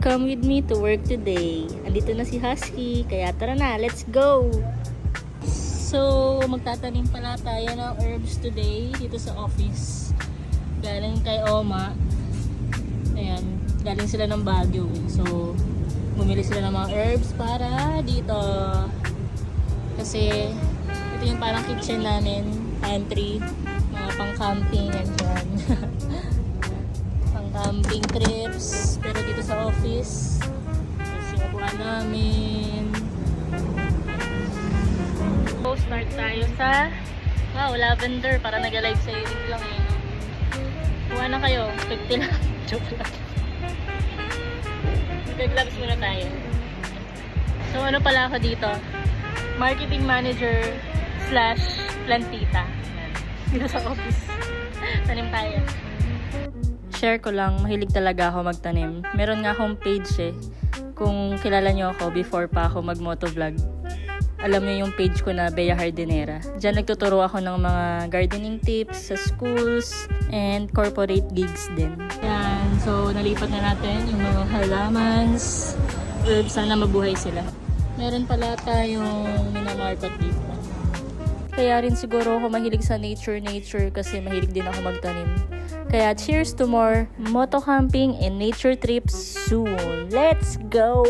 Come with me to work today. Andito na si Husky, kaya tara na, let's go! So, magtatanim pala tayo ng herbs today dito sa office. Galing kay Oma. Ayan, galing sila ng Baguio. So, bumili sila ng mga herbs para dito. Kasi, ito yung parang kitchen namin, pantry, mga pang-camping, and dyan. Pang-camping trips, pero dito sa office. Kasi upuan namin. So, start tayo sa lavender, para nag-live sa YouTube lang eh. Kuha na kayo, 50 lang. Joke lang. Mag-gloves muna tayo. So, ano pala ako dito? Marketing manager / plantita. Dito sa office. Tanim tayo. Share ko lang, mahilig talaga ako magtanim. Meron nga akong page eh. Kung kilala nyo ako before pa ako mag-motovlog, alam niyo yung page ko na Bea Jardinera. Diyan nagtuturo ako ng mga gardening tips sa schools and corporate gigs din. Yan. So, nalipat na natin yung mga halamans. Herbs, sana mabuhay sila. Meron pala tayong minamarket dito. Kaya rin siguro ako mahilig sa nature kasi mahilig din ako magtanim. Kaya cheers to more moto camping and nature trips soon. Let's go!